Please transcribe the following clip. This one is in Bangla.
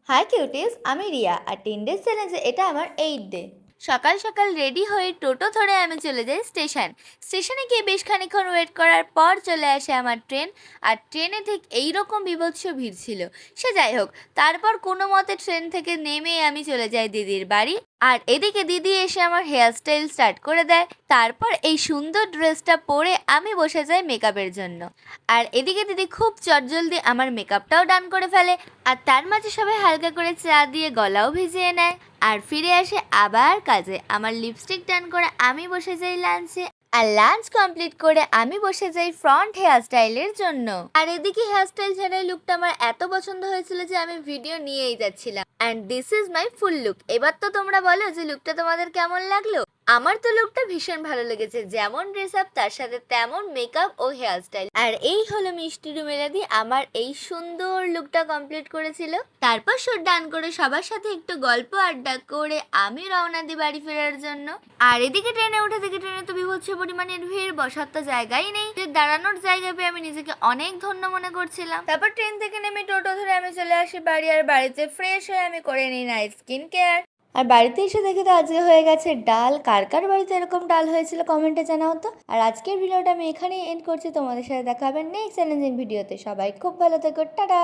হাই কিউটিস, আমি রিয়া আর 10 ডেজ চ্যালেঞ্জে এটা আমার 8 ডে। সকাল সকাল রেডি হয়ে টোটো ধরে আমি চলে যাই স্টেশনে গিয়ে বেশ খানিকক্ষণ ওয়েট করার পর চলে আসে আমার ট্রেন। আর ট্রেনে ঠিক এইরকম বীভৎস ভিড় ছিল। সে যাই হোক, তারপর কোনো মতে ট্রেন থেকে নেমে আমি চলে যাই দিদির বাড়ি। আর এদিকে দিদি এসে আমার হেয়ারস্টাইল স্টার্ট করে দেয়। তারপর এই সুন্দর ড্রেসটা পরে আমি বসে যাই মেকআপের জন্য। আর এদিকে দিদি খুব চটজলদি আমার মেকআপটাও ডান করে ফেলে। আর তার মাঝে সবাই হালকা করে চা দিয়ে গলাও ভিজিয়ে নেয় আর ফিরে আসে আবার কাজে। আমার লিপস্টিক ডান করে আমি বসে যাই লাঞ্চে। আর লাঞ্চ কমপ্লিট করে আমি বসে যাই ফ্রন্ট হেয়ার স্টাইলের জন্য। আর এদিকে হেয়ার স্টাইল ছাড়াই লুকটা আমার এত পছন্দ হয়েছিল যে আমি ভিডিও নিয়েই যাচ্ছিলাম। And this is my full look. এবার তো তোমরা বলো যে লুকটা তোমাদের কেমন লাগলো। আমার তো লুকটা ভীষণ ভালো লেগেছে, যেমন ড্রেস আপ তার সাথে তেমন মেকআপ ও হেয়ার স্টাইল। আর এই হলো মিষ্টি মেলাদি আমার এই সুন্দর লুকটা কমপ্লিট করেছিল। তারপর শোট ডান করে সবার সাথে একটু গল্প আড্ডা করে আমি রওনা দিই বাড়ি ফেরার জন্য। আর এদিকে ট্রেনে উঠে দেখি ট্রেনে তো বিভৎস পরিমাণের ভিড়, বসার তো জায়গাই নেই। দাঁড়ানোর জায়গা পেয়ে আমি নিজেকে অনেক ধন্য মনে করছিলাম। তারপর ট্রেন থেকে নেমে টোটো ধরে আমি চলে আসি বাড়ি। আর বাড়িতে ফ্রেশ হয়ে আমি করে নিই নাইট স্কিন কেয়ার। আর বাড়িতে এসে দেখে তো আজকে হয়ে গেছে ডাল। কার কার বাড়িতে এরকম ডাল হয়েছিল কমেন্টে জানাও তো। আর আজকের ভিডিওটা আমি এখানেই এন্ড করছি। তোমাদের সাথে দেখা হবে নেক্সট চ্যালেঞ্জিং ভিডিওতে। সবাই খুব ভালো থেকো, টাটা।